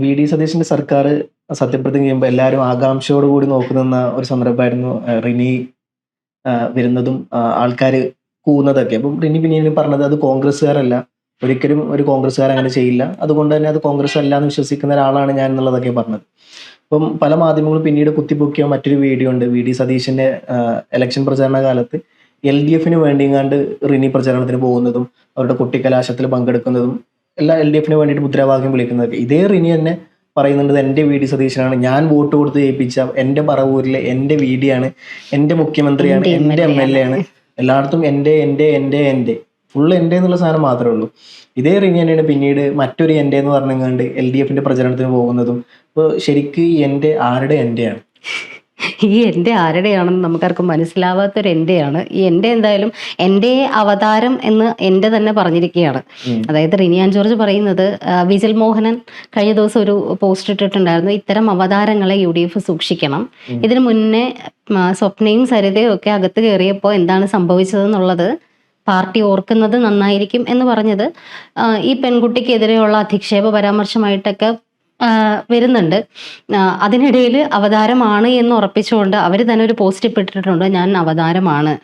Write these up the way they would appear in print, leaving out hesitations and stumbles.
V D സതീശന്റെ സർക്കാർ സത്യപ്രതിജ്ഞ ചെയ്യുമ്പോൾ എല്ലാവരും ആകാംക്ഷയോടുകൂടി നോക്കുന്ന ഒരു സന്ദർഭമായിരുന്നു റിനി വരുന്നതും ആൾക്കാർ കൂവുന്നതൊക്കെ. അപ്പം റിനി പിന്നീട് പറഞ്ഞത് അത് കോൺഗ്രസ്സുകാരല്ല, ഒരിക്കലും ഒരു കോൺഗ്രസ്സുകാർ അങ്ങനെ ചെയ്യില്ല, അതുകൊണ്ട് തന്നെ അത് കോൺഗ്രസ് അല്ല എന്ന് വിശ്വസിക്കുന്ന ഒരാളാണ് ഞാൻ എന്നുള്ളതൊക്കെ പറഞ്ഞത്. അപ്പം പല മാധ്യമങ്ങളും പിന്നീട് കുത്തിപ്പൊക്കിയ മറ്റൊരു വീഡിയോ ഉണ്ട്. വി ഡി സതീശന്റെ ഇലക്ഷൻ പ്രചാരണ കാലത്ത് LDF വേണ്ടിങ്ങാണ്ട് റിനി പ്രചാരണത്തിന് പോകുന്നതും അവരുടെ കുട്ടിക്കലാശത്തിൽ പങ്കെടുക്കുന്നതും എല്ലാ LDF വേണ്ടിയിട്ട് മുദ്രാവാക്യം വിളിക്കുന്നതൊക്കെ ഇതേ റിനി തന്നെ പറയുന്നുണ്ട് എൻ്റെ വി ഡി സതീശനാണ്, ഞാൻ വോട്ട് കൊടുത്ത് ജയിപ്പിച്ച എൻ്റെ പറവൂരിലെ എൻ്റെ VD ആണ്, എൻ്റെ മുഖ്യമന്ത്രിയാണ്, എൻ്റെ MLA ആണ്, എല്ലായിടത്തും എൻ്റെ ഫുള്ള് എൻ്റെ എന്നുള്ള സാധനം മാത്രമേ ഉള്ളൂ. ഇതേ റിനി തന്നെയാണ് പിന്നീട് മറ്റൊരു എൻ്റെ എന്ന് പറഞ്ഞുകൊണ്ട് LDF പ്രചരണത്തിന് പോകുന്നതും. അപ്പോൾ ശരിക്കും ഈ എൻ്റെ ആരുടെ എൻ്റെയാണ്? ഈ എൻ്റെ ആരുടെയാണെന്ന് നമുക്കാർക്കും മനസ്സിലാവാത്തൊരു എൻ്റെയാണ് ഈ എൻ്റെ. എന്തായാലും എൻ്റെ അവതാരം എന്ന് എൻ്റെ തന്നെ പറഞ്ഞിരിക്കുകയാണ്. അതായത് റിനി ആൻ ജോർജ് പറയുന്നത്, വിജിൽ മോഹനൻ കഴിഞ്ഞ ദിവസം ഒരു പോസ്റ്റ് ഇട്ടിട്ടുണ്ടായിരുന്നു, ഇത്തരം അവതാരങ്ങളെ UDF സൂക്ഷിക്കണം. ഇതിനു മുന്നേ സ്വപ്നയും സരിതയും ഒക്കെ അകത്ത് കയറിയപ്പോൾ എന്താണ് സംഭവിച്ചതെന്നുള്ളത് പാർട്ടി ഓർക്കുന്നത് നന്നായിരിക്കും എന്ന് പറഞ്ഞത് ഈ പെൺകുട്ടിക്കെതിരെയുള്ള അധിക്ഷേപ പരാമർശമായിട്ടൊക്കെ വരുന്നുണ്ട്. അതിനിടയിൽ അവതാരമാണ് എന്ന് ഉറപ്പിച്ചുകൊണ്ട് അവർ തന്നെ ഒരു പോസ്റ്റ് ഇട്ടിട്ടുണ്ട്, ഞാൻ അവതാരമാണ്,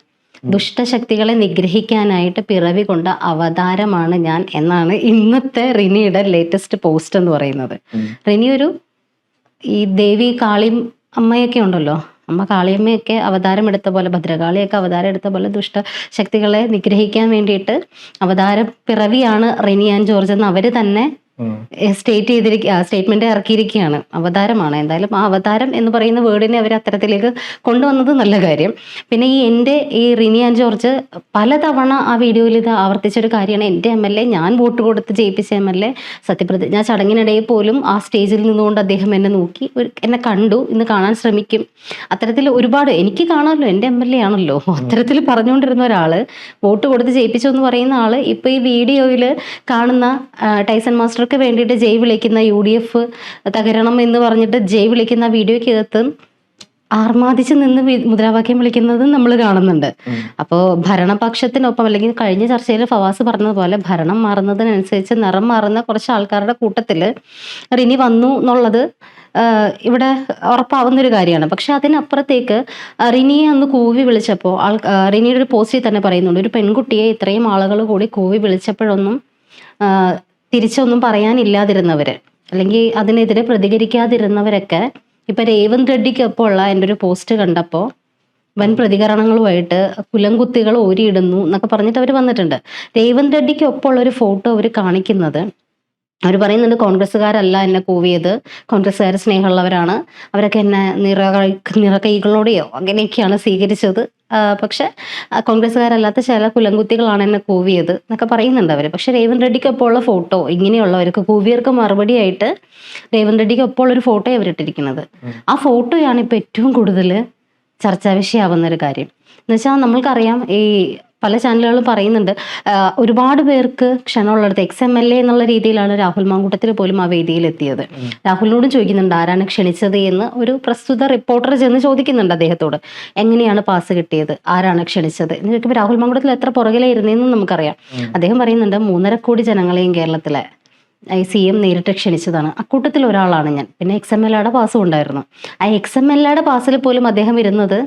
ദുഷ്ടശക്തികളെ നിഗ്രഹിക്കാനായിട്ട് പിറവി കൊണ്ട അവതാരമാണ് ഞാൻ എന്നാണ് ഇന്നത്തെ റിനിയുടെ ലേറ്റസ്റ്റ് പോസ്റ്റ് എന്ന് പറയുന്നത്. റിനി ഒരു ഈ ദേവി കാളി അമ്മയൊക്കെ ഉണ്ടല്ലോ, അമ്മ കാളിയമ്മയൊക്കെ അവതാരം എടുത്ത പോലെ, ഭദ്രകാളിയൊക്കെ അവതാരം എടുത്ത പോലെ ദുഷ്ടശക്തികളെ നിഗ്രഹിക്കാൻ വേണ്ടിയിട്ട് അവതാര പിറവിയാണ് റിനി ആൻ ജോർജ് എന്ന് അവർ തന്നെ സ്റ്റേറ്റ്മെന്റ് ഇറക്കിയിരിക്കുകയാണ്. അവതാരമാണ്. എന്തായാലും ആ അവതാരം എന്ന് പറയുന്ന വേർഡിനെ അവർ അത്തരത്തിലേക്ക് കൊണ്ടുവന്നത് നല്ല കാര്യം. പിന്നെ ഈ റിനി ആൻ ജോർജ് പലതവണ ആ വീഡിയോയിൽ ഇത് ആവർത്തിച്ചൊരു കാര്യമാണ്, എൻ്റെ MLA, ഞാൻ വോട്ട് കൊടുത്ത് ജയിപ്പിച്ച MLA, സത്യപ്രതിജ്ഞ ചടങ്ങിനിടയിൽ പോലും ആ സ്റ്റേജിൽ നിന്നുകൊണ്ട് അദ്ദേഹം എന്നെ നോക്കി, എന്നെ കണ്ടു, ഇന്ന് കാണാൻ ശ്രമിക്കും, അത്തരത്തിൽ ഒരുപാട് എനിക്ക് കാണാമല്ലോ, എൻ്റെ MLA ആണല്ലോ, അത്തരത്തിൽ പറഞ്ഞുകൊണ്ടിരുന്ന ഒരാള് വോട്ട് കൊടുത്ത് ജയിപ്പിച്ചു എന്ന് പറയുന്ന ആള് ഇപ്പൊ ഈ വീഡിയോയിൽ കാണുന്ന ടൈസൺ മാസ്റ്റർ വേണ്ടിയിട്ട് ജയ് വിളിക്കുന്ന UDF തകരണം എന്ന് പറഞ്ഞിട്ട് ജയ് വിളിക്കുന്ന വീഡിയോക്കകത്ത് ആർമാദിച്ച് നിന്ന് മുദ്രാവാക്യം വിളിക്കുന്നത് നമ്മൾ കാണുന്നുണ്ട്. അപ്പോൾ ഭരണപക്ഷത്തിനൊപ്പം, അല്ലെങ്കിൽ കഴിഞ്ഞ ചർച്ചയിൽ ഫവാസ് പറഞ്ഞതുപോലെ ഭരണം മാറുന്നതിനനുസരിച്ച് നിറം മാറുന്ന കുറച്ച് ആൾക്കാരുടെ കൂട്ടത്തിൽ റിനി വന്നു എന്നുള്ളത് ഇവിടെ ഉറപ്പാവുന്നൊരു കാര്യമാണ്. പക്ഷെ അതിനപ്പുറത്തേക്ക് റിനിയെ അന്ന് കൂവി വിളിച്ചപ്പോൾ റിനിയുടെ ഒരു പോസ്റ്റിൽ തന്നെ പറയുന്നുണ്ട്, ഒരു പെൺകുട്ടിയെ ഇത്രയും ആളുകൾ കൂടി കൂവി വിളിച്ചപ്പോഴൊന്നും തിരിച്ചൊന്നും പറയാനില്ലാതിരുന്നവര്, അല്ലെങ്കിൽ അതിനെതിരെ പ്രതികരിക്കാതിരുന്നവരൊക്കെ ഇപ്പൊ രേവന്ത് റെഡ്ഡിക്കൊപ്പം ഉള്ള എൻ്റെ ഒരു പോസ്റ്റ് കണ്ടപ്പോൾ വൻ പ്രതികരണങ്ങളുമായിട്ട് കുലംകുത്തികൾ ഓരിയിടുന്നു എന്നൊക്കെ പറഞ്ഞിട്ട് അവർ വന്നിട്ടുണ്ട്. രേവന്ത് റെഡ്ഡിക്കൊപ്പം ഉള്ള ഒരു ഫോട്ടോ അവർ കാണിക്കുന്നത്, അവർ പറയുന്നുണ്ട് കോൺഗ്രസ്സുകാരല്ല എന്നെ കൂവിയത്, കോൺഗ്രസ്സുകാർ സ്നേഹമുള്ളവരാണ്, അവരൊക്കെ എന്നെ നിറകൈകളോടെയോ അങ്ങനെയൊക്കെയാണ് സ്വീകരിച്ചത്, പക്ഷെ കോൺഗ്രസ്സുകാരല്ലാത്ത ചില കുലംകുത്തികളാണ് എന്നെ കൂവിയത് എന്നൊക്കെ പറയുന്നുണ്ട് അവർ. പക്ഷെ രേവന്ത് റെഡ്ഡിക്കൊപ്പം ഉള്ള ഫോട്ടോ, ഇങ്ങനെയുള്ളവർക്ക് കൂവിയർക്ക് മറുപടിയായിട്ട് രേവന്ത് റെഡ്ഡിക്കൊപ്പം ഉള്ളൊരു ഫോട്ടോ അവരിട്ടിരിക്കുന്നത്. ആ ഫോട്ടോയാണ് ഇപ്പൊ ഏറ്റവും കൂടുതൽ ചർച്ചാ വിഷയമാവുന്ന ഒരു കാര്യം. എന്നുവെച്ചാൽ നമ്മൾക്കറിയാം, ഈ പല ചാനലുകളും പറയുന്നുണ്ട്, ഒരുപാട് പേർക്ക് ക്ഷണമുള്ളടത്ത് XMLA എന്നുള്ള രീതിയിലാണ് രാഹുൽ മാങ്കൂട്ടത്തിൽ പോലും ആ വേദിയിൽ എത്തിയത്. രാഹുലിനോടും ചോദിക്കുന്നുണ്ട് ആരാണ് ക്ഷണിച്ചത് എന്ന് ഒരു പ്രസ്തുത റിപ്പോർട്ടർ ചെന്ന് ചോദിക്കുന്നുണ്ട് അദ്ദേഹത്തോട്, എങ്ങനെയാണ് പാസ് കിട്ടിയത്, ആരാണ് ക്ഷണിച്ചത് എന്ന് ചോദിക്കുമ്പോൾ രാഹുൽ മാങ്കൂട്ടത്തിൽ എത്ര പുറകിലായിരുന്നെന്നും നമുക്കറിയാം. അദ്ദേഹം പറയുന്നുണ്ട് 3.5 കോടി ജനങ്ങളെയും കേരളത്തിലെ CM നേരിട്ട് ക്ഷണിച്ചതാണ്, അക്കൂട്ടത്തിൽ ഒരാളാണ് ഞാൻ, പിന്നെ XMLAയുടെ പാസ്സും ഉണ്ടായിരുന്നു. ആ XMLAയുടെ പാസ്സിൽ പോലും അദ്ദേഹം ഇരുന്നത്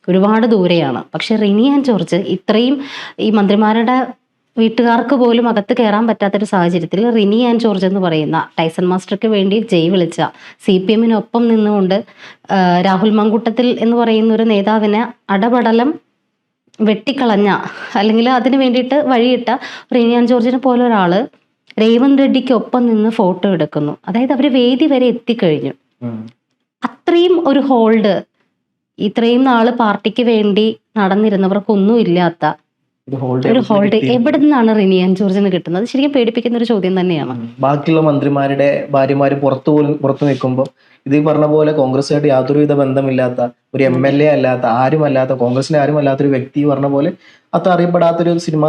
ഒരുപാട് ദൂരെയാണ്. പക്ഷെ റിനി ആൻ ജോർജ് ഇത്രയും ഈ മന്ത്രിമാരുടെ വീട്ടുകാർക്ക് പോലും അകത്ത് കയറാൻ പറ്റാത്തൊരു സാഹചര്യത്തിൽ റിനി ആൻ ജോർജ് എന്ന് പറയുന്ന ടൈസൺ മാസ്റ്റർക്ക് വേണ്ടി ജയ് വിളിച്ച, CPM നിന്നുകൊണ്ട് രാഹുൽ മാങ്കൂട്ടത്തിൽ എന്ന് പറയുന്ന ഒരു നേതാവിനെ അടപടലം വെട്ടിക്കളഞ്ഞ, അല്ലെങ്കിൽ അതിന് വേണ്ടിയിട്ട് വഴിയിട്ട റിനി ആൻ ജോർജിനെ പോലെ ഒരാള് രേവന്ത് റെഡ്ഡിക്കൊപ്പം നിന്ന് ഫോട്ടോ എടുക്കുന്നു. അതായത് അവര് വേദി വരെ എത്തിക്കഴിഞ്ഞു. അത്രയും ഒരു ഹോൾഡ് ഇത്രയും നാള് പാർട്ടിക്ക് വേണ്ടി നടന്നിരുന്നവർക്കൊന്നും ഇല്ലാത്ത ഒരു ഹോൾഡ് എവിടെ നിന്നാണ് റിനി ആൻ ജോർജിന് കിട്ടുന്നത്? ശരിക്കും പേടിപ്പിക്കുന്ന ഒരു ചോദ്യം തന്നെയാണ്. ബാക്കിയുള്ള മന്ത്രിമാരുടെ ഭാര്യമാര് പുറത്തു നിൽക്കുമ്പോൾ ഇത് പറഞ്ഞ പോലെ കോൺഗ്രസുമായിട്ട് യാതൊരുവിധ ബന്ധമില്ലാത്ത, ഒരു MLA അല്ലാത്ത, ആരുമല്ലാത്ത, കോൺഗ്രസിന്റെ ആരുമല്ലാത്തൊരു വ്യക്തി പറഞ്ഞ പോലെ അത്ര അറിയപ്പെടാത്തൊരു സിനിമാ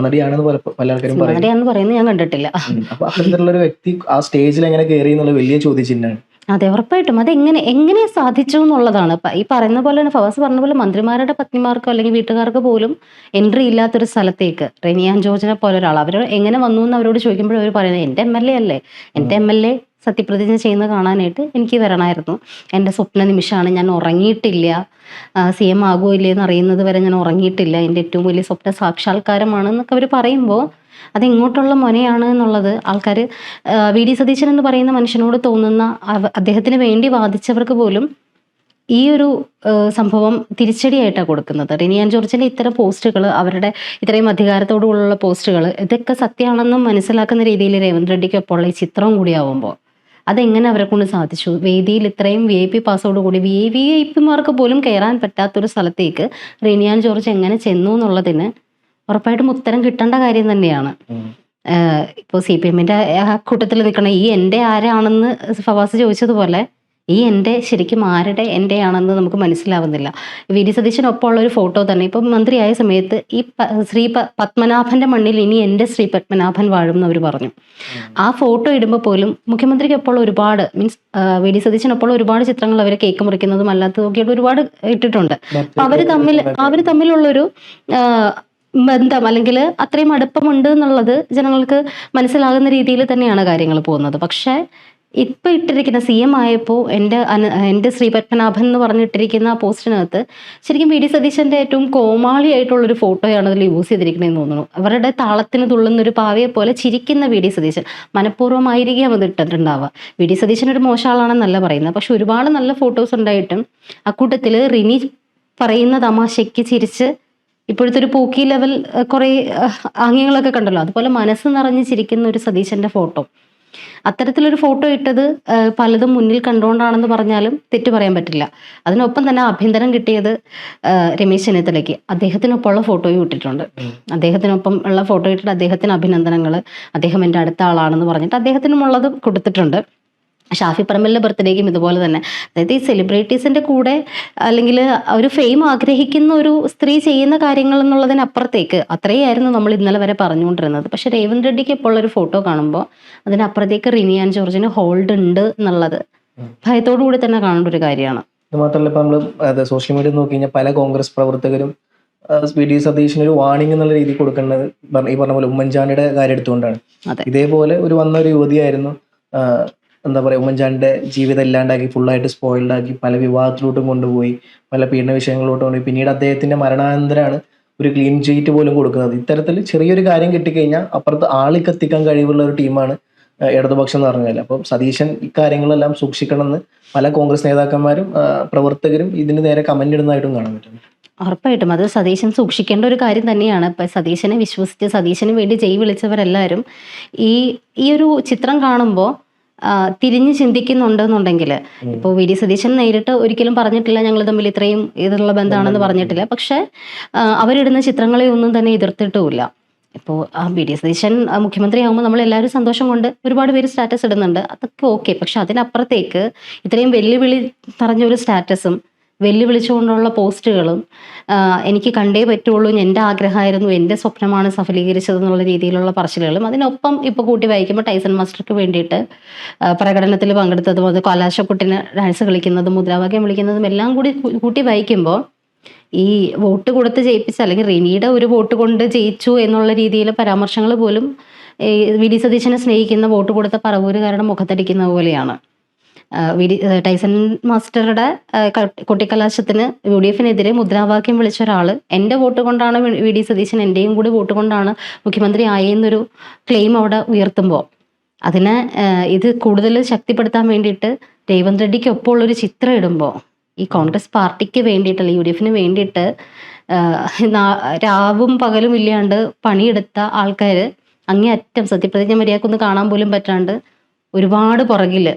നടിയാണെന്ന് പലർക്കും പറയുന്നത് ഞാൻ കണ്ടിട്ടില്ല. അപ്പൊ അത്തരത്തിലുള്ള ഒരു വ്യക്തി ആ സ്റ്റേജിൽ എങ്ങനെ കയറി എന്നുള്ള വലിയ ചോദ്യചിഹ്നമാണ്. അതെ, ഉറപ്പായിട്ടും അത് എങ്ങനെ സാധിച്ചു എന്നുള്ളതാണ്. ഈ പറയുന്ന പോലെ തന്നെ ഫവാസ് പറഞ്ഞ പോലെ മന്ത്രിമാരുടെ പത്നിമാർക്കോ അല്ലെങ്കിൽ വീട്ടുകാർക്ക് പോലും എൻട്രി ഇല്ലാത്തൊരു സ്ഥലത്തേക്ക് റിനി ആൻ ജോർജിനെ പോലെ ഒരാൾ അവർ എങ്ങനെ വന്നു എന്ന് അവരോട് ചോദിക്കുമ്പോഴും അവർ പറയുന്നത് എൻ്റെ MLA അല്ലേ, എൻ്റെ MLA സത്യപ്രതിജ്ഞ ചെയ്യുന്നത് കാണാനായിട്ട് എനിക്ക് വരണമായിരുന്നു. എൻ്റെ സ്വപ്ന നിമിഷമാണ്, ഞാൻ ഉറങ്ങിയിട്ടില്ല, CM ആകുമോ ഇല്ലേ എന്ന് അറിയുന്നത് വരെ ഞാൻ ഉറങ്ങിയിട്ടില്ല, എൻ്റെ ഏറ്റവും വലിയ സ്വപ്ന സാക്ഷാത്കാരമാണ് എന്നൊക്കെ അവർ പറയുമ്പോൾ അതെങ്ങോട്ടുള്ള മൊനയാണ് എന്നുള്ളത് ആൾക്കാർ VD സതീശൻ എന്ന് പറയുന്ന മനുഷ്യനോട് തോന്നുന്ന അദ്ദേഹത്തിന് വേണ്ടി വാദിച്ചവർക്ക് പോലും ഈ ഒരു സംഭവം തിരിച്ചടിയായിട്ടാണ് കൊടുക്കുന്നത്. റിനി ആൻഡ് ജോർജിൻ്റെ ഇത്തരം പോസ്റ്റുകൾ, അവരുടെ ഇത്രയും അധികാരത്തോടുള്ള പോസ്റ്റുകൾ, ഇതൊക്കെ സത്യമാണെന്നും മനസ്സിലാക്കുന്ന രീതിയിൽ രേവന്ത് റെഡ്ഡിക്കൊപ്പമുള്ള ഈ ചിത്രവും കൂടിയാവുമ്പോൾ അതെങ്ങനെ അവരെ കൊണ്ട് സാധിച്ചു? വേദിയിൽ ഇത്രയും VIP പാസോടുകൂടി VIP പോലും കയറാൻ പറ്റാത്തൊരു സ്ഥലത്തേക്ക് റിനി ആൻഡ് ജോർജ് എങ്ങനെ ചെന്നു എന്നുള്ളതിന് ഉറപ്പായിട്ടും ഉത്തരം കിട്ടേണ്ട കാര്യം തന്നെയാണ്. ഇപ്പോൾ CPM-ന്റെ കൂട്ടത്തിൽ നിൽക്കണ ഈ എൻ്റെ ആരാണെന്ന് ഫവാസ് ചോദിച്ചതുപോലെ ഈ എൻ്റെ ശരിക്കും ആരുടെ എൻ്റെ ആണെന്ന് നമുക്ക് മനസ്സിലാവുന്നില്ല. VD സതീശനൊപ്പമുള്ള ഒരു ഫോട്ടോ തന്നെ ഇപ്പം മന്ത്രിയായ സമയത്ത് ഈ ശ്രീ പത്മനാഭന്റെ മണ്ണിൽ ഇനി എൻ്റെ ശ്രീ പത്മനാഭൻ വാഴും എന്ന് അവർ പറഞ്ഞു. ആ ഫോട്ടോ ഇടുമ്പോൾ പോലും മുഖ്യമന്ത്രിക്കൊപ്പമുള്ള ഒരുപാട് VD സതീശനൊപ്പമുള്ള ഒരുപാട് ചിത്രങ്ങൾ അവർ കേക്ക് മുറിക്കുന്നതും അല്ലാത്തതൊക്കെയായിട്ട് ഒരുപാട് ഇട്ടിട്ടുണ്ട്. അപ്പൊ അവര് തമ്മിലുള്ളൊരു ബന്ധം അല്ലെങ്കിൽ അത്രയും അടുപ്പമുണ്ട് എന്നുള്ളത് ജനങ്ങൾക്ക് മനസ്സിലാകുന്ന രീതിയിൽ തന്നെയാണ് കാര്യങ്ങൾ പോകുന്നത്. പക്ഷേ ഇപ്പൊ ഇട്ടിരിക്കുന്ന CM ആയപ്പോൾ എൻ്റെ ശ്രീ പത്മനാഭൻ എന്ന് പറഞ്ഞിട്ടിരിക്കുന്ന ആ പോസ്റ്റിനകത്ത് ശരിക്കും VD സതീശന്റെ ഏറ്റവും കോമാളിയായിട്ടുള്ളൊരു ഫോട്ടോയാണ് അതിൽ യൂസ് ചെയ്തിരിക്കണമെന്ന് തോന്നുന്നു. അവരുടെ താളത്തിന് തുള്ളുന്ന ഒരു പാവയെ പോലെ ചിരിക്കുന്ന VD സതീശൻ മനഃപൂർവ്വമായിരിക്കും അത് ഇട്ടിട്ടുണ്ടാവുക. VD സതീശൻ ഒരു മോശം ആളാണെന്നല്ല പറയുന്നത്, പക്ഷെ ഒരുപാട് നല്ല ഫോട്ടോസ് ഉണ്ടായിട്ടും അക്കൂട്ടത്തിൽ റിനി പറയുന്ന തമാശയ്ക്ക് ചിരിച്ച് ഇപ്പോഴത്തെ ഒരു പൂക്കി ലെവൽ കുറേ ആംഗ്യങ്ങളൊക്കെ കണ്ടല്ലോ, അതുപോലെ മനസ്സ് നിറഞ്ഞ് ചിരിക്കുന്ന ഒരു സതീശന്റെ ഫോട്ടോ, അത്തരത്തിലൊരു ഫോട്ടോ ഇട്ടത് പലതും മുന്നിൽ കണ്ടുകൊണ്ടാണെന്ന് പറഞ്ഞാലും തെറ്റു പറയാൻ പറ്റില്ല. അതിനൊപ്പം തന്നെ ആഭ്യന്തരം കിട്ടിയത് രമേശ് ചെന്നിത്തലയ്ക്ക് അദ്ദേഹത്തിനൊപ്പമുള്ള ഫോട്ടോയും ഇട്ടിട്ടുണ്ട്. അദ്ദേഹത്തിനൊപ്പം ഉള്ള ഫോട്ടോ ഇട്ടിട്ട് അദ്ദേഹത്തിന് അഭിനന്ദനങ്ങൾ, അദ്ദേഹം എൻ്റെ അടുത്ത ആളാണെന്ന് പറഞ്ഞിട്ട് അദ്ദേഹത്തിനുമുള്ളത് കൊടുത്തിട്ടുണ്ട്. ഷാഫി പറമ്പലിൻ്റെ ബർത്ത്ഡേക്കും ഇതുപോലെ തന്നെ. അതായത് ഈ സെലിബ്രിറ്റീസിൻ്റെ കൂടെ അല്ലെങ്കിൽ ഒരു ഫെയിം ആഗ്രഹിക്കുന്ന ഒരു സ്ത്രീ ചെയ്യുന്ന കാര്യങ്ങൾ എന്നുള്ളതിനപ്പുറത്തേക്ക് അത്രയായിരുന്നു നമ്മൾ ഇന്നലെ വരെ പറഞ്ഞുകൊണ്ടിരുന്നത്. പക്ഷെ രേവന്ത് റെഡ്ഡിക്ക് ഇപ്പോൾ ഉള്ളൊരു ഫോട്ടോ കാണുമ്പോൾ അതിനപ്പുറത്തേക്ക് റിനി ആൻഡ് ജോർജിന് ഹോൾഡ് ഉണ്ട് എന്നുള്ളത് ഭയത്തോടു കൂടി തന്നെ കാണേണ്ട ഒരു കാര്യമാണ്. ഇത് മാത്രമല്ല, ഇപ്പം നമ്മൾ സോഷ്യൽ മീഡിയ നോക്കി കഴിഞ്ഞാൽ പല കോൺഗ്രസ് പ്രവർത്തകരും VD സതീശന് ഒരു വാണിംഗ് എന്നുള്ള രീതി കൊടുക്കേണ്ടത് ഈ പറഞ്ഞ പോലെ ഉമ്മൻചാണ്ടിയുടെ കാര്യം എടുത്തുകൊണ്ടാണ്. ഇതേപോലെ വന്ന ഒരു യുവതിയായിരുന്നു, എന്താ പറയുക, ഉമ്മൻചാണ്ടിയുടെ ജീവിതം ഇല്ലാണ്ടാക്കി, ഫുള്ളായിട്ട് സ്പോയിൽഡാക്കി, പല വിവാഹത്തിലോട്ടും കൊണ്ടുപോയി, പല പീഡന വിഷയങ്ങളിലോട്ടും കൊണ്ടുപോയി. പിന്നീട് അദ്ദേഹത്തിന്റെ മരണാനന്തരമാണ് ഒരു ക്ലീൻ ചീറ്റ് പോലും കൊടുക്കുന്നത്. ഇത്തരത്തിൽ ചെറിയൊരു കാര്യം കിട്ടിക്കഴിഞ്ഞാൽ അപ്പുറത്ത് ആളി കത്തിക്കാൻ കഴിവുള്ള ഒരു ടീമാണ് ഇടതുപക്ഷം എന്ന് പറഞ്ഞാൽ. അപ്പം സതീശൻ ഇക്കാര്യങ്ങളെല്ലാം സൂക്ഷിക്കണമെന്ന് പല കോൺഗ്രസ് നേതാക്കന്മാരും പ്രവർത്തകരും ഇതിന് നേരെ കമന്റ് ഇടുന്നതായിട്ടും കാണാൻ പറ്റും. ഉറപ്പായിട്ടും അത് സതീശൻ സൂക്ഷിക്കേണ്ട ഒരു കാര്യം തന്നെയാണ്. ഇപ്പം സതീശനെ വിശ്വസിച്ച് സതീശന് വേണ്ടി ജയ് വിളിച്ചവരെല്ലാവരും ഈ ഒരു ചിത്രം കാണുമ്പോൾ തിരിഞ്ഞ് ചിന്തിക്കുന്നുണ്ടെന്നുണ്ടെങ്കിൽ, ഇപ്പോൾ VD സതീശൻ നേരിട്ട് ഒരിക്കലും പറഞ്ഞിട്ടില്ല ഞങ്ങൾ തമ്മിൽ ഇത്രയും ഇതുള്ള ബന്ധമാണെന്ന് പറഞ്ഞിട്ടില്ല. പക്ഷെ അവരിടുന്ന ചിത്രങ്ങളെ ഒന്നും തന്നെ എതിർത്തിട്ടുമില്ല. ഇപ്പോൾ VD സതീശൻ മുഖ്യമന്ത്രിയാകുമ്പോൾ നമ്മളെല്ലാവരും സന്തോഷം കൊണ്ട് ഒരുപാട് പേര് സ്റ്റാറ്റസ് ഇടുന്നുണ്ട്, അതൊക്കെ ഓക്കെ. പക്ഷെ അതിനപ്പുറത്തേക്ക് ഇത്രയും വെല്ലുവിളി നിറഞ്ഞൊരു സ്റ്റാറ്റസും വെല്ലുവിളിച്ചുകൊണ്ടുള്ള പോസ്റ്റുകളും, എനിക്ക് കണ്ടേ പറ്റുള്ളൂ, എൻ്റെ ആഗ്രഹമായിരുന്നു, എൻ്റെ സ്വപ്നമാണ് സഫലീകരിച്ചതെന്നുള്ള രീതിയിലുള്ള പറച്ചിലുകളും, അതിനൊപ്പം ഇപ്പോൾ കൂട്ടി വായിക്കുമ്പോൾ ടൈസൺ മാസ്റ്റർക്ക് വേണ്ടിയിട്ട് പ്രകടനത്തിൽ പങ്കെടുത്തതും അത് കലാശക്കുട്ടിന് ഡാൻസ് കളിക്കുന്നതും മുദ്രാവാക്യം വിളിക്കുന്നതും എല്ലാം കൂടി കൂട്ടി വായിക്കുമ്പോൾ ഈ വോട്ട് കൊടുത്ത് ജയിപ്പിച്ച അല്ലെങ്കിൽ റിനിയുടെ ഒരു വോട്ട് കൊണ്ട് ജയിച്ചു എന്നുള്ള രീതിയിൽ പരാമർശങ്ങൾ പോലും VD സതീശനെ സ്നേഹിക്കുന്ന വോട്ട് കൊടുത്ത പറവൂരുകാരുടെ മുഖത്തടിക്കുന്ന പോലെയാണ്. ടൈസൺ മാസ്റ്ററുടെ കൊട്ടിക്കലാശത്തിന് UDF-നെതിരെ മുദ്രാവാക്യം വിളിച്ച ഒരാൾ എൻ്റെ വോട്ട് കൊണ്ടാണ് VD സതീശൻ എൻ്റെയും കൂടി വോട്ട് കൊണ്ടാണ് മുഖ്യമന്ത്രി ആയെന്നൊരു ക്ലെയിം അവിടെ ഉയർത്തുമ്പോൾ അതിനെ ഇത് കൂടുതൽ ശക്തിപ്പെടുത്താൻ വേണ്ടിയിട്ട് രേവന്ത് റെഡ്ഡിക്ക് ഒപ്പമുള്ളൊരു ചിത്രം ഇടുമ്പോൾ ഈ കോൺഗ്രസ് പാർട്ടിക്ക് വേണ്ടിയിട്ടല്ല UDF-ന് വേണ്ടിയിട്ട് രാവും പകലും ഇല്ലാണ്ട് പണിയെടുത്ത ആൾക്കാർ അങ്ങേയറ്റം സത്യപ്രതിജ്ഞ മര്യാദക്കൊന്ന് കാണാൻ പോലും പറ്റാണ്ട് ഒരുപാട് പുറകിൽ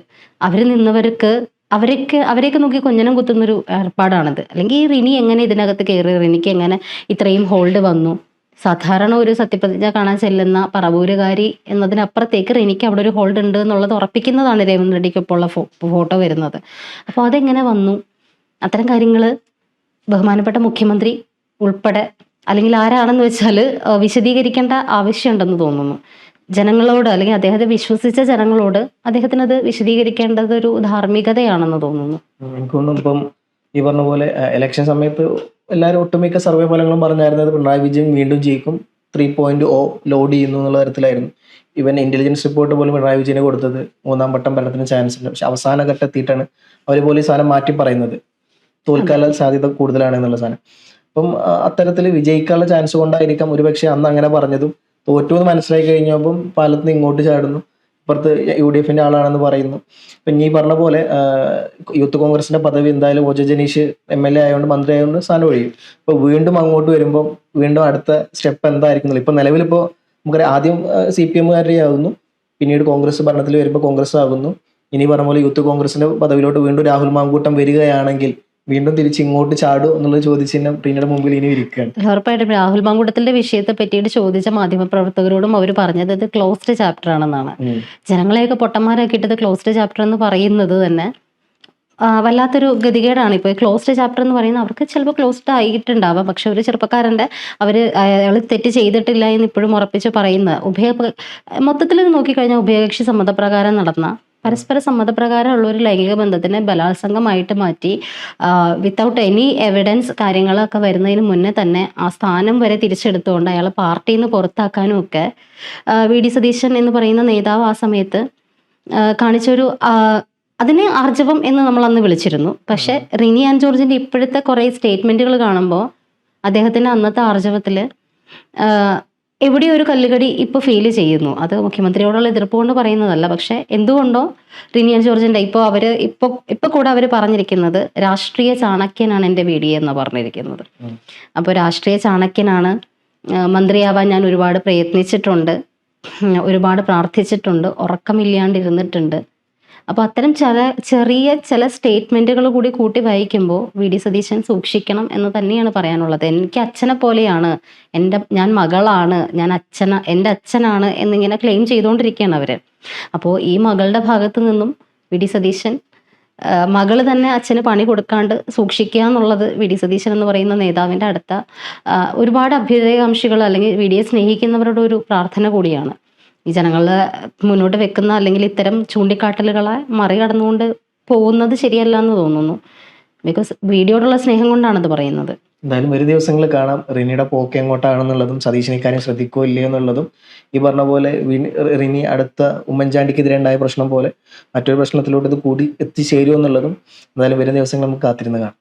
അവർ നിന്നവർക്ക് അവരെയൊക്കെ നോക്കി കൊഞ്ഞനം കുത്തുന്നൊരു ഏർപ്പാടാണത്. അല്ലെങ്കിൽ റിനി എങ്ങനെ ഇതിനകത്ത് കയറി, റിനിക്ക് എങ്ങനെ ഇത്രയും ഹോൾഡ് വന്നു? സാധാരണ ഒരു സത്യപ്രതിജ്ഞ കാണാൻ ചെല്ലുന്ന പറവൂരുകാരി എന്നതിനപ്പുറത്തേക്ക് റിനിക്ക് അവിടെ ഒരു ഹോൾഡ് ഉണ്ട് എന്നുള്ളത് ഉറപ്പിക്കുന്നതാണ് രേവന്ത് റെഡ്ഡിക്കൊപ്പമുള്ള ഫോട്ടോ വരുന്നത്. അപ്പോൾ അതെങ്ങനെ വന്നു? അത്തരം കാര്യങ്ങൾ ബഹുമാനപ്പെട്ട മുഖ്യമന്ത്രി ഉൾപ്പെടെ അല്ലെങ്കിൽ ആരാണെന്ന് വെച്ചാൽ വിശദീകരിക്കേണ്ട ആവശ്യമുണ്ടെന്ന് തോന്നുന്നു. ജനങ്ങളോട് അല്ലെങ്കിൽ അദ്ദേഹത്തെ വിശ്വസിച്ച ജനങ്ങളോട് അദ്ദേഹത്തിന് അത് വിശദീകരിക്കേണ്ടത് ഒരു ധാർമ്മികതയാണെന്ന് തോന്നുന്നു. എനിക്ക് തോന്നുന്നു ഇപ്പം ഈ പറഞ്ഞ പോലെ ഇലക്ഷൻ സമയത്ത് എല്ലാവരും ഒട്ടുമിക്ക സർവേ ഫലങ്ങളും പറഞ്ഞായിരുന്നത് പിണറായി വിജയൻ വീണ്ടും ജയിക്കും, 3.0 ലോഡ് ചെയ്യുന്നു എന്നുള്ള തരത്തിലായിരുന്നു. ഇവൻ ഇന്റലിജൻസ് റിപ്പോർട്ട് പോലും പിണറായി വിജയന് കൊടുത്തത് 3ാം വട്ടം ഭരണത്തിന് ചാൻസ് ഉണ്ട്. പക്ഷെ അവസാന ഘട്ടം എത്തിയിട്ടാണ് അവർ പോലും ഈ സാധനം മാറ്റി പറയുന്നത്, തോൽക്കാനുള്ള സാധ്യത കൂടുതലാണ് എന്നുള്ള സാധനം. അപ്പം അത്തരത്തിൽ വിജയിക്കാനുള്ള ചാൻസ് കൊണ്ടായിരിക്കാം ഒരുപക്ഷെ അന്ന് അങ്ങനെ പറഞ്ഞതും. തോറ്റു എന്ന് മനസ്സിലായി കഴിഞ്ഞപ്പം പാലത്ത് നിന്ന് ഇങ്ങോട്ട് ചാടുന്നു, ഇപ്പുറത്ത് UDF-ന്റെ ആളാണെന്ന് പറയുന്നു. ഇപ്പം ഈ പറഞ്ഞ പോലെ യൂത്ത് കോൺഗ്രസിന്റെ പദവി എന്തായാലും OJ ജനീഷ് MLA ആയതുകൊണ്ട്, മന്ത്രി ആയതുകൊണ്ട് സ്ഥാനം ഒഴിയും. ഇപ്പൊ വീണ്ടും അങ്ങോട്ട് വരുമ്പോൾ വീണ്ടും അടുത്ത സ്റ്റെപ്പ് എന്തായിരിക്കും? ഇപ്പൊ നിലവിലിപ്പോ നമുക്കറിയാം, ആദ്യം CPM-കാരുടെ ആകുന്നു, പിന്നീട് കോൺഗ്രസ് ഭരണത്തിൽ വരുമ്പോൾ കോൺഗ്രസ് ആകുന്നു. ഇനി പറഞ്ഞ പോലെ യൂത്ത് കോൺഗ്രസിന്റെ പദവിയിലോട്ട് വീണ്ടും രാഹുൽ മാങ്കൂട്ടം വരികയാണെങ്കിൽ വീണ്ടും തിരിച്ച് ഇങ്ങോട്ട് ചാടും എന്നുള്ള ചോദിച്ചിട്ട് പ്രീനയുടെ മുമ്പിൽ ഇനി ഇരിക്കുകയാണ്. ഉറപ്പായിട്ടും രാഹുൽ മാങ്കൂട്ടത്തിന്റെ വിഷയത്തെ പറ്റിയിട്ട് ചോദിച്ച മാധ്യമപ്രവർത്തകരോടും അവർ പറഞ്ഞത് ഇത് ക്ലോസ്ഡ് ചാപ്റ്റർ ആണെന്നാണ്. ജനങ്ങളെയൊക്കെ പൊട്ടന്മാരാക്കിയിട്ടത് ക്ലോസ്ഡ് ചാപ്റ്റർ എന്ന് പറയുന്നത് തന്നെ വല്ലാത്തൊരു ഗതികേടാണ്. ഇപ്പോൾ ക്ലോസ്ഡ് ചാപ്റ്റർ എന്ന് പറയുന്നത് അവർക്ക് ചിലപ്പോൾ ക്ലോസ്ഡ് ആയിട്ടുണ്ടാവാം, പക്ഷെ ഒരു ചെറുപ്പക്കാരൻ്റെ അയാൾ തെറ്റ് ചെയ്തിട്ടില്ല എന്ന് ഇപ്പോഴും ഉറപ്പിച്ച് പറയുന്ന മൊത്തത്തിൽ നോക്കിക്കഴിഞ്ഞാൽ ഉഭയകക്ഷി സമ്മതപ്രകാരം നടന്ന പരസ്പര സമ്മതപ്രകാരമുള്ള ഒരു ലൈംഗിക ബന്ധത്തിനെ ബലാത്സംഗമായിട്ട് മാറ്റി വിത്തൗട്ട് എനി എവിഡൻസ് കാര്യങ്ങളൊക്കെ വരുന്നതിന് മുന്നേ തന്നെ ആ സ്ഥാനം വരെ തിരിച്ചെടുത്തുകൊണ്ട് അയാൾ പാർട്ടിയിൽ നിന്ന് പുറത്താക്കാനും ഒക്കെ VD സതീശൻ എന്ന് പറയുന്ന നേതാവ് ആ സമയത്ത് കാണിച്ചൊരു അതിനെ ആർജവം എന്ന് നമ്മൾ അന്ന് വിളിച്ചിരുന്നു. പക്ഷെ റിനി ആൻഡ് ജോർജിന്റെ ഇപ്പോഴത്തെ കുറേ സ്റ്റേറ്റ്മെന്റുകൾ കാണുമ്പോൾ അദ്ദേഹത്തിന്റെ അന്നത്തെ ആർജവത്തിൽ എവിടെയോ ഒരു കല്ലുകടി ഇപ്പോൾ ഫീൽ ചെയ്യുന്നു. അത് മുഖ്യമന്ത്രിയോടുള്ള എതിർപ്പ് കൊണ്ട് പറയുന്നതല്ല, പക്ഷെ എന്തുകൊണ്ടോ റിനി ആൻഡ് ജോർജിന്റെ ഇപ്പോൾ കൂടെ അവർ പറഞ്ഞിരിക്കുന്നത് രാഷ്ട്രീയ ചാണക്യനാണ് എൻ്റെ VD എന്ന് പറഞ്ഞിരിക്കുന്നത്. അപ്പോൾ രാഷ്ട്രീയ ചാണക്യനാണ്, മന്ത്രിയാവാൻ ഞാൻ ഒരുപാട് പ്രയത്നിച്ചിട്ടുണ്ട്, ഒരുപാട് പ്രാർത്ഥിച്ചിട്ടുണ്ട്, ഉറക്കമില്ലാണ്ടിരുന്നിട്ടുണ്ട്. അപ്പോൾ അത്തരം ചില സ്റ്റേറ്റ്മെന്റുകൾ കൂടി കൂട്ടി വായിക്കുമ്പോൾ VD സതീശൻ സൂക്ഷിക്കണം എന്ന് തന്നെയാണ് പറയാനുള്ളത്. എനിക്ക് അച്ഛനെ പോലെയാണ്, ഞാൻ മകളാണ്, എൻ്റെ അച്ഛനാണ് എന്നിങ്ങനെ ക്ലെയിം ചെയ്തുകൊണ്ടിരിക്കുകയാണ് അവർ. അപ്പോൾ ഈ മകളുടെ ഭാഗത്ത് നിന്നും VD സതീശൻ മകള് തന്നെ അച്ഛന് പണി കൊടുക്കാണ്ട് സൂക്ഷിക്കുക എന്നുള്ളത് VD സതീശൻ എന്ന് പറയുന്ന നേതാവിൻ്റെ അടുത്ത ഒരുപാട് അഭ്യുദയകാംക്ഷികൾ അല്ലെങ്കിൽ VDയെ സ്നേഹിക്കുന്നവരുടെ ഒരു പ്രാർത്ഥന കൂടിയാണ്. ഈ ജനങ്ങളെ മുന്നോട്ട് വെക്കുന്ന അല്ലെങ്കിൽ ഇത്തരം ചൂണ്ടിക്കാട്ടലുകളെ മറികടന്നുകൊണ്ട് പോകുന്നത് ശരിയല്ല എന്ന് തോന്നുന്നു. ബിക്കോസ് വീഡിയോയോടുള്ള സ്നേഹം കൊണ്ടാണത് പറയുന്നത്. എന്തായാലും ഒരു ദിവസങ്ങളിൽ കാണാം റിനിയുടെ പോക്ക് എങ്ങോട്ടാണെന്നുള്ളതും സതീശൻ ഇക്കാര്യം ശ്രദ്ധിക്കോ ഇല്ലയോ എന്നുള്ളതും. ഈ പറഞ്ഞ പോലെ റിനി അടുത്ത ഉമ്മൻചാണ്ടിക്കെതിരെ ഉണ്ടായ പ്രശ്നം പോലെ മറ്റൊരു പ്രശ്നത്തിലോട്ട് ഇത് കൂടി എത്തിച്ചേരുമോ എന്നുള്ളതും എന്തായാലും വരും ദിവസങ്ങൾ നമുക്ക് കാത്തിരുന്ന് കാണാം.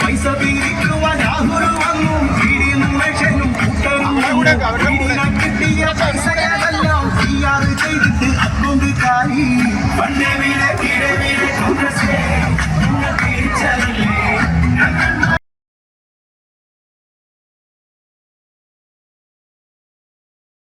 പൈസ പീരിക്കുവാൻ രാഹുൽ വന്നു,